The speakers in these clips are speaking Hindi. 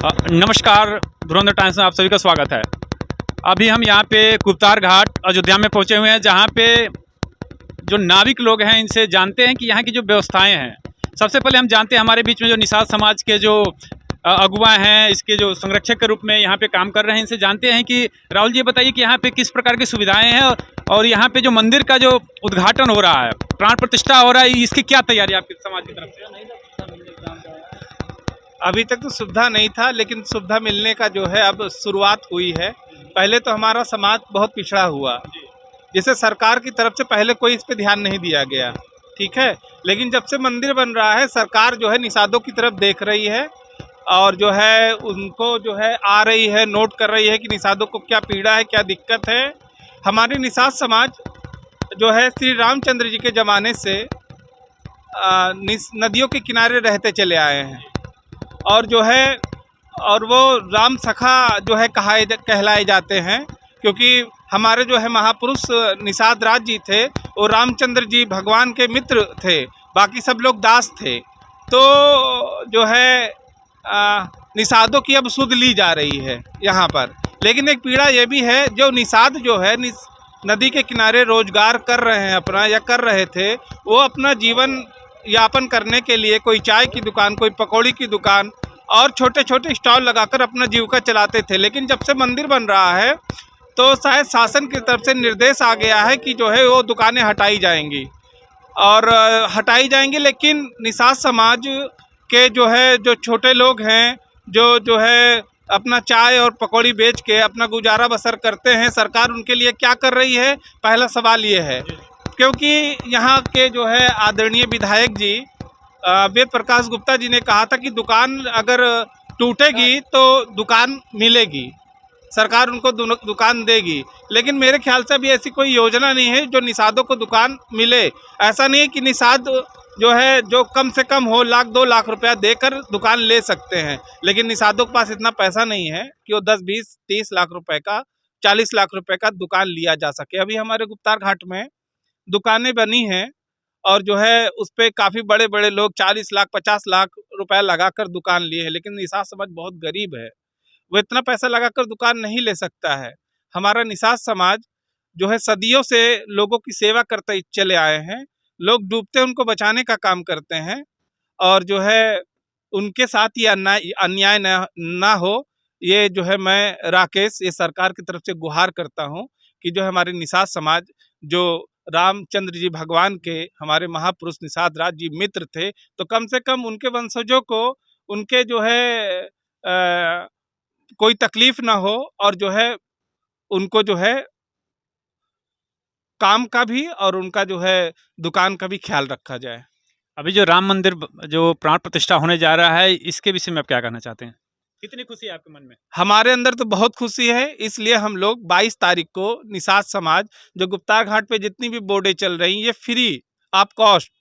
नमस्कार, धुरंधर टाइम्स में आप सभी का स्वागत है। अभी हम यहाँ पे गुप्तार घाट अयोध्या में पहुँचे हुए हैं, जहाँ पे जो नाविक लोग हैं इनसे जानते हैं कि यहाँ की जो व्यवस्थाएं हैं। सबसे पहले हम जानते हैं हमारे बीच में जो निषाद समाज के जो अगुवा हैं, इसके जो संरक्षक के रूप में यहाँ पे काम कर रहे हैं, इनसे जानते हैं कि राहुल जी बताइए कि यहाँ पे किस प्रकार की सुविधाएँ हैं और यहाँ पे जो मंदिर का जो उद्घाटन हो रहा है, प्राण प्रतिष्ठा हो रहा है, इसकी क्या तैयारी आपके समाज की तरफ से? अभी तक तो सुविधा नहीं था, लेकिन सुविधा मिलने का जो है अब शुरुआत हुई है। पहले तो हमारा समाज बहुत पिछड़ा हुआ, जिसे सरकार की तरफ से पहले कोई इस पे ध्यान नहीं दिया गया, ठीक है। लेकिन जब से मंदिर बन रहा है, सरकार जो है निषादों की तरफ देख रही है और जो है उनको जो है आ रही है, नोट कर रही है कि निषादों को क्या पीड़ा है, क्या दिक्कत है। हमारे निषाद समाज जो है श्री रामचंद्र जी के ज़माने से नदियों के किनारे रहते चले आए हैं और जो है और वो राम सखा जो है कहलाए जाते हैं, क्योंकि हमारे जो है महापुरुष निषाद राज जी थे, वो रामचंद्र जी भगवान के मित्र थे, बाकी सब लोग दास थे। तो जो है निषादों की अब सुध ली जा रही है यहाँ पर। लेकिन एक पीड़ा ये भी है, जो निषाद जो है नदी के किनारे रोजगार कर रहे हैं अपना या कर रहे थे, वो अपना जीवन यापन करने के लिए कोई चाय की दुकान, कोई पकौड़ी की दुकान और छोटे छोटे स्टॉल लगाकर अपना जीविका चलाते थे। लेकिन जब से मंदिर बन रहा है तो शायद शासन की तरफ से निर्देश आ गया है कि जो है वो दुकानें हटाई जाएंगी और लेकिन निषाद समाज के जो है जो छोटे लोग हैं, जो है अपना चाय और पकौड़ी बेच के अपना गुजारा बसर करते हैं, सरकार उनके लिए क्या कर रही है? पहला सवाल ये है, क्योंकि यहाँ के जो है आदरणीय विधायक जी वेद प्रकाश गुप्ता जी ने कहा था कि दुकान अगर टूटेगी तो दुकान मिलेगी, सरकार उनको दुकान देगी। लेकिन मेरे ख्याल से अभी ऐसी कोई योजना नहीं है जो निषादों को दुकान मिले। ऐसा नहीं है कि निषाद जो है जो कम से कम हो 1-2 लाख रुपया देकर दुकान ले सकते हैं, लेकिन निषादों के पास इतना पैसा नहीं है कि वो 10-20-30 लाख रुपए का, 40 लाख रुपए का दुकान लिया जा सके। अभी हमारे गुप्तार घाट में दुकानें बनी हैं और जो है उस पर काफ़ी बड़े बड़े लोग 40 लाख 50 लाख रुपया लगाकर दुकान लिए हैं, लेकिन निषाद समाज बहुत गरीब है, वो इतना पैसा लगाकर दुकान नहीं ले सकता है। हमारा निषाद समाज जो है सदियों से लोगों की सेवा करते चले आए हैं, लोग डूबते उनको बचाने का काम करते हैं और जो है उनके साथ ये अन्याय ना हो, ये जो है मैं राकेश ये सरकार की तरफ से गुहार करता हूँ कि जो हमारे निषाद समाज जो रामचंद्र जी भगवान के हमारे महापुरुष निषाद राज जी मित्र थे, तो कम से कम उनके वंशजों को उनके जो है कोई तकलीफ ना हो और जो है उनको जो है काम का भी और उनका जो है दुकान का भी ख्याल रखा जाए। अभी जो राम मंदिर जो प्राण प्रतिष्ठा होने जा रहा है, इसके विषय में आप क्या कहना चाहते हैं? कितनी खुशी है आपके मन में? हमारे अंदर तो बहुत खुशी है, इसलिए हम लोग 22 तारीख को निषाद समाज जो गुप्तार घाट पे जितनी भी बोर्डें चल रही हैं, ये फ्री ऑफ कॉस्ट,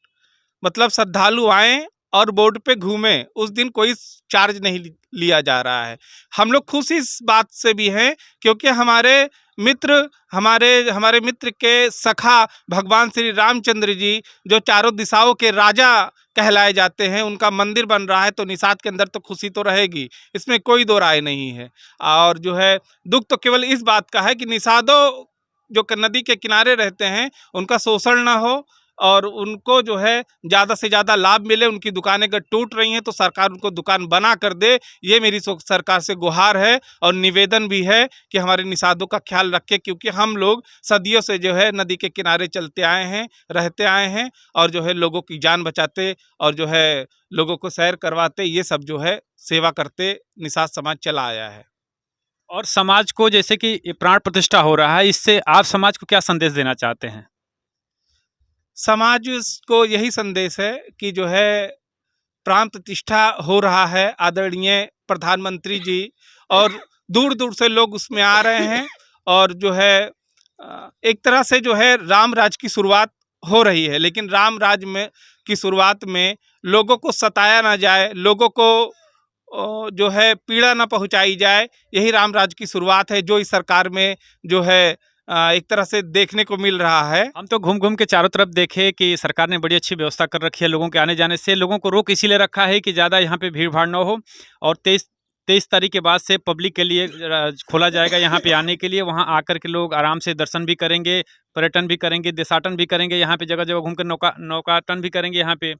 मतलब श्रद्धालु आएँ और बोर्ड पे घूमें, उस दिन कोई चार्ज नहीं लिया जा रहा है। हम लोग खुश इस बात से भी हैं क्योंकि हमारे मित्र के सखा भगवान श्री रामचंद्र जी जो चारों दिशाओं के राजा कहलाए जाते हैं, उनका मंदिर बन रहा है, तो निषाद के अंदर तो खुशी तो रहेगी, इसमें कोई दो राय नहीं है। और जो है दुख तो केवल इस बात का है कि निषादों जो नदी के किनारे रहते हैं उनका शोषण ना हो और उनको जो है ज़्यादा से ज़्यादा लाभ मिले। उनकी दुकानें अगर टूट रही हैं तो सरकार उनको दुकान बना कर दे, ये मेरी सरकार से गुहार है और निवेदन भी है कि हमारे निषादों का ख्याल रखे, क्योंकि हम लोग सदियों से जो है नदी के किनारे चलते आए हैं, रहते आए हैं और जो है लोगों की जान बचाते और जो है लोगों को सैर करवाते, ये सब जो है सेवा करते निषाद समाज चला आया है। और समाज को जैसे कि प्राण प्रतिष्ठा हो रहा है, इससे आप समाज को क्या संदेश देना चाहते हैं? समाज को यही संदेश है कि जो है प्राण प्रतिष्ठा हो रहा है, आदरणीय प्रधानमंत्री जी और दूर दूर से लोग उसमें आ रहे हैं और जो है एक तरह से जो है राम राज की शुरुआत हो रही है, लेकिन राम राज में की शुरुआत में लोगों को सताया ना जाए, लोगों को जो है पीड़ा ना पहुंचाई जाए, यही राम राज की शुरुआत है जो इस सरकार में जो है एक तरह से देखने को मिल रहा है। हम तो घूम घूम के चारों तरफ देखे कि सरकार ने बड़ी अच्छी व्यवस्था कर रखी है लोगों के आने जाने से। लोगों को रोक इसीलिए रखा है कि ज़्यादा यहाँ पे भीड़ भाड़ ना हो और 23 तारीख के बाद से पब्लिक के लिए खोला जाएगा यहाँ पे आने के लिए। वहाँ आकर के लोग आराम से दर्शन भी करेंगे, पर्यटन भी करेंगे, देशाटन भी करेंगे, यहाँ पे जगह जगह घूमकर नौकाटन भी करेंगे यहाँ पे।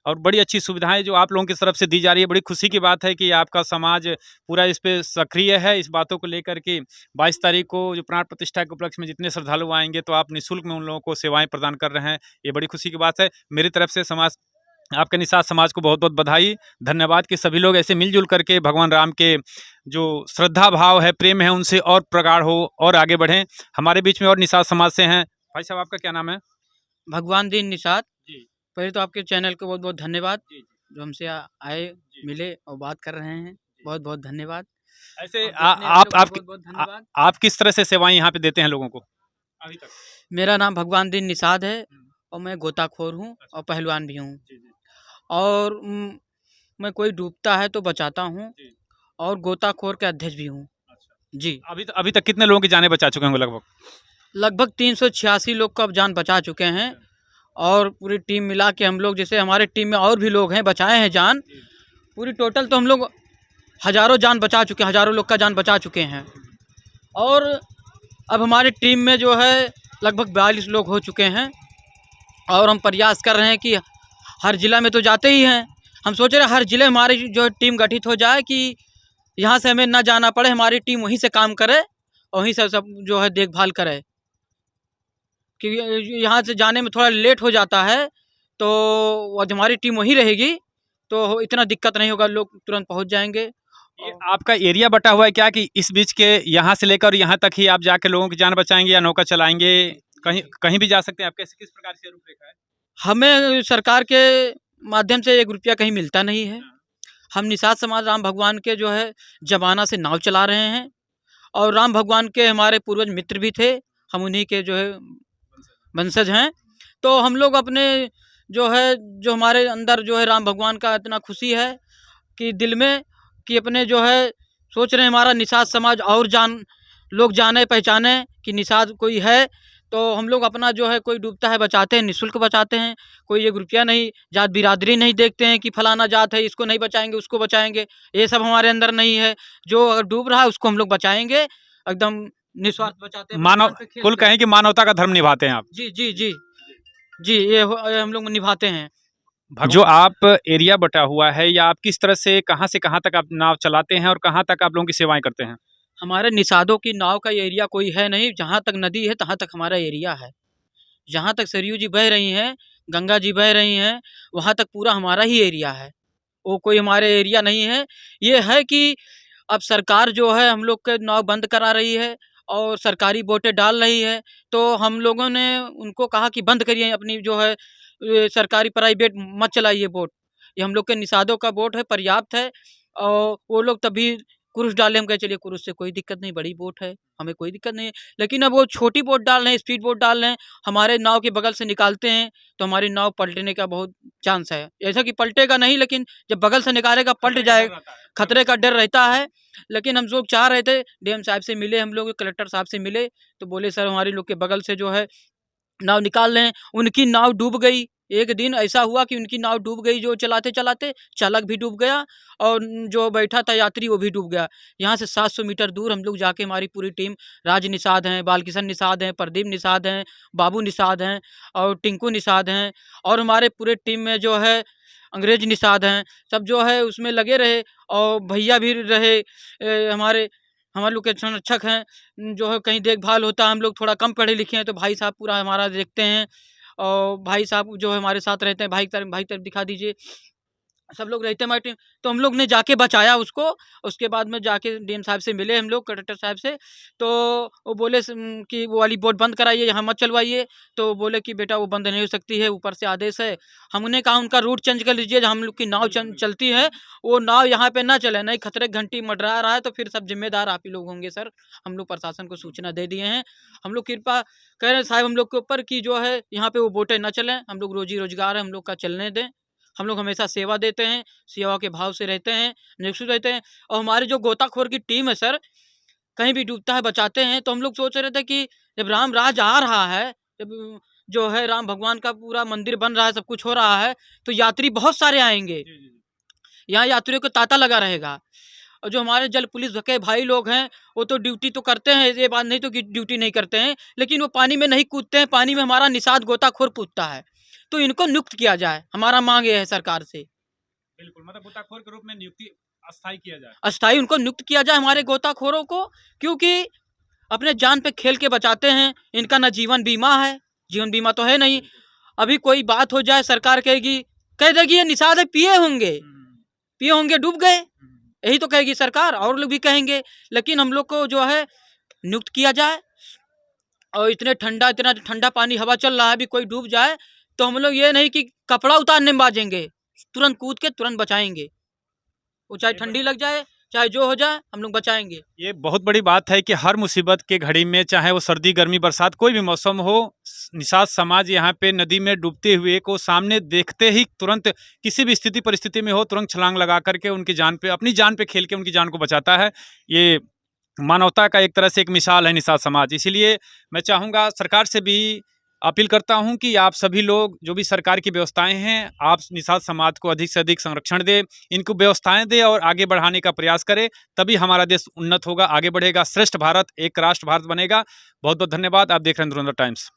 और बड़ी अच्छी सुविधाएं जो आप लोगों की तरफ से दी जा रही है, बड़ी खुशी की बात है कि आपका समाज पूरा इस पे सक्रिय है इस बातों को लेकर के। 22 तारीख को जो प्राण प्रतिष्ठा के उपलक्ष्य में जितने श्रद्धालु आएंगे तो आप निःशुल्क में उन लोगों को सेवाएं प्रदान कर रहे हैं, ये बड़ी खुशी की बात है। मेरी तरफ से समाज आपके निषाद समाज को बहुत बहुत बधाई, धन्यवाद कि सभी लोग ऐसे मिलजुल करके भगवान राम के जो श्रद्धा भाव है, प्रेम है, उनसे और प्रगाढ़ हो और आगे बढ़ें। हमारे बीच में और निषाद समाज से हैं। भाई साहब, आपका क्या नाम है? भगवान दीन निषाद। जी। पहले तो आपके चैनल को बहुत बहुत धन्यवाद, जी, जो हमसे आए मिले और बात कर रहे हैं। बहुत बहुत धन्यवाद। ऐसे और आप देखने वालों को आप बहुत बहुत धन्यवाद। आप किस तरह से सेवाएं यहाँ पे देते हैं लोगों को अभी तक? मेरा नाम भगवान दीन निषाद है और मैं गोताखोर हूँ और पहलवान भी हूँ। जी, जी। और मैं कोई डूबता है तो बचाता हूँ जी। और गोताखोर के अध्यक्ष भी हूँ। जी। अभी तक कितने लोगों की जानें बचा चुके होंगे लगभग? लगभग 386 लोग को अब जान बचा चुके हैं और पूरी टीम मिला के हम लोग, जैसे हमारे टीम में और भी लोग हैं बचाए हैं जान, पूरी टोटल तो हम लोग हज़ारों जान बचा चुके हैं, हज़ारों लोग का जान बचा चुके हैं। और अब हमारी टीम में जो है लगभग 42 लोग हो चुके हैं और हम प्रयास कर रहे हैं कि हर ज़िला में तो जाते ही हैं, हम सोच रहे हैं हर ज़िले हमारी जो टीम गठित हो जाए कि यहाँ से हमें ना जाना पड़े, हमारी टीम वहीं से काम करे और वहीं से सब जो है देखभाल करे। कि यहाँ से जाने में थोड़ा लेट हो जाता है तो हमारी टीम वहीं रहेगी तो इतना दिक्कत नहीं होगा, लोग तुरंत पहुँच जाएंगे। ये आपका एरिया बटा हुआ है क्या कि इस बीच के यहाँ से लेकर यहाँ तक ही आप जाके लोगों की जान बचाएंगे या नौका चलाएंगे? कहीं कहीं भी जा सकते हैं आप? कैसे किस प्रकार से रूपरेखा है? हमें सरकार के माध्यम से 1 रुपया कहीं मिलता नहीं है। हम निषाद समाज राम भगवान के जो है जमाना से नाव चला रहे हैं और राम भगवान के हमारे पूर्वज मित्र भी थे, हम उन्हीं के जो है वंशज हैं। तो हम लोग अपने जो है, जो हमारे अंदर जो है राम भगवान का इतना खुशी है कि दिल में कि अपने जो है सोच रहे हैं हमारा निषाद समाज और लोग जाने पहचाने कि निषाद कोई है। तो हम लोग अपना जो है कोई डूबता है बचाते हैं, निःशुल्क बचाते हैं, कोई 1 रुपया नहीं, जात बिरादरी नहीं देखते हैं कि फलाना जात है इसको नहीं बचाएंगे उसको बचाएंगे, ये सब हमारे अंदर नहीं है। जो अगर डूब रहा है उसको हम लोग बचाएंगे, एकदम निस्वार्थ बचाते हैं। मानव कुल कहें कि मानवता का धर्म निभाते हैं आप। जी जी जी जी, ये हम लोग निभाते हैं। जो आप एरिया बटा हुआ है या आप किस तरह से कहाँ तक आप नाव चलाते हैं और कहाँ तक आप लोगों की सेवाएं करते हैं? हमारे निषादों की नाव का एरिया कोई है नहीं, जहाँ तक नदी है तहाँ तक हमारा एरिया है। जहाँ तक सरयू जी बह रही हैं, गंगा जी बह रही हैं, वहाँ तक पूरा हमारा ही एरिया है, वो कोई हमारे एरिया नहीं है। ये है कि अब सरकार जो है हम लोग के नाव बंद करा रही है और सरकारी बोटें डाल रही है, तो हम लोगों ने उनको कहा कि बंद करिए अपनी जो है सरकारी प्राइवेट मत चलाइए बोट, ये हम लोग के निषादों का बोट है, पर्याप्त है। और वो लोग तभी क्रूज डाले, हम कहे चलिए क्रूज से कोई दिक्कत नहीं, बड़ी बोट है, हमें कोई दिक्कत नहीं है। लेकिन अब वो छोटी बोट डाल रहे हैं, स्पीड बोट डाल रहे हैं, हमारे नाव के बगल से निकालते हैं तो हमारी नाव पलटने का बहुत चांस है। ऐसा कि पलटेगा नहीं, लेकिन जब बगल से निकालेगा पलट जाएगा, खतरे का डर रहता है। लेकिन हम लोग चाह रहे थे, डीएम साहब से मिले, हम लोग कलेक्टर साहब से मिले, तो बोले सर हमारे लोग के बगल से जो है नाव निकाल रहे हैं, उनकी नाव डूब गई। एक दिन ऐसा हुआ कि उनकी नाव डूब गई, जो चलाते चलाते चालक भी डूब गया और जो बैठा था यात्री वो भी डूब गया। यहाँ से 700 मीटर दूर हम लोग जाके हमारी पूरी टीम, राज निषाद हैं, बालकिशन निषाद हैं, प्रदीप निषाद हैं, बाबू निषाद हैं और टिंकू निषाद हैं और हमारे पूरे टीम में जो है अंग्रेज निषाद हैं, सब जो है उसमें लगे रहे और भैया भी रहे। हमारे हमारे लोग के संरक्षक हैं, जो है कहीं देखभाल होता है, हम लोग थोड़ा कम पढ़े लिखे हैं तो भाई साहब पूरा हमारा देखते हैं और भाई साहब जो है हमारे साथ रहते हैं। भाई तरफ दिखा दीजिए, सब लोग रहते हैं हमारी टीम। तो हम लोग ने जाके बचाया उसको। उसके बाद में जाके डीएम साहब से मिले हम लोग, कलेक्टर साहब से, तो वो बोले कि वो वाली बोट बंद कराइए, यहाँ मत चलवाइए। तो बोले कि बेटा वो बंद नहीं हो सकती है, ऊपर से आदेश है। हमने कहा उनका रूट चेंज कर लीजिए, जहाँ हम लोग की नाव चलती है वो नाव यहाँ पे ना चले, नहीं खतरे घंटी मंडरा रहा है तो फिर सब जिम्मेदार आप ही लोग होंगे सर। हम लोग प्रशासन को सूचना दे दिए हैं, हम लोग कृपा कह रहे हैं साहब हम लोग के ऊपर कि जो है यहाँ पे वो बोटें ना चलें, हम लोग रोजी रोजगार है हम लोग का, चलने दें। हम लोग हमेशा सेवा देते हैं, सेवा के भाव से रहते हैं, निष्ठुर रहते हैं। और हमारी जो गोताखोर की टीम है सर, कहीं भी डूबता है बचाते हैं। तो हम लोग सोच रहे थे कि जब राम राज आ रहा है, जब जो है राम भगवान का पूरा मंदिर बन रहा है, सब कुछ हो रहा है, तो यात्री बहुत सारे आएंगे, यहाँ यात्रियों को तांता लगा रहेगा। और जो हमारे जल पुलिस के भाई लोग हैं वो तो ड्यूटी तो करते हैं, ये बात नहीं तो कि ड्यूटी नहीं करते हैं, लेकिन वो पानी में नहीं कूदते हैं। पानी में हमारा निषाद गोताखोर कूदता है, तो इनको नियुक्त किया जाए। हमारा मांग ये है सरकार से, बिल्कुल, मतलब गोताखोर के रूप में नियुक्ति अस्थायी किया जाए। अस्थायी उनको नियुक्त किया जाए हमारे गोताखोरों को, क्योंकि अपने जान पे खेल के बचाते हैं। इनका ना जीवन बीमा है, जीवन बीमा तो है नहीं। अभी कोई बात हो जाए सरकार कहेगी, कह देगी ये निषाद है, पिए होंगे डूब गए, यही तो कहेगी सरकार, और लोग भी कहेंगे। लेकिन हम लोग को जो है नियुक्त किया जाए। और इतना ठंडा पानी हवा चल रहा है, अभी कोई डूब जाए तो हम लोग ये नहीं कि कपड़ा उतारने में बाजेंगे, तुरंत कूद के तुरंत बचाएंगे। वो चाहे ठंडी लग जाए, चाहे जो हो जाए, हम लोग बचाएंगे। ये बहुत बड़ी बात है कि हर मुसीबत के घड़ी में, चाहे वो सर्दी, गर्मी, बरसात, कोई भी मौसम हो, निषाद समाज यहाँ पे नदी में डूबते हुए को सामने देखते ही तुरंत किसी भी स्थिति परिस्थिति में हो, तुरंत छलांग लगा करके उनकी जान पे, अपनी जान पे खेल के उनकी जान को बचाता है। ये मानवता का एक तरह से एक मिसाल है निषाद समाज। इसीलिए मैं चाहूँगा, सरकार से भी अपील करता हूं कि आप सभी लोग, जो भी सरकार की व्यवस्थाएं हैं, आप निषाद समाज को अधिक से अधिक संरक्षण दें, इनको व्यवस्थाएं दें और आगे बढ़ाने का प्रयास करें। तभी हमारा देश उन्नत होगा, आगे बढ़ेगा, श्रेष्ठ भारत, एक राष्ट्र भारत बनेगा। बहुत बहुत धन्यवाद। आप देख रहे हैं धुरंधर टाइम्स।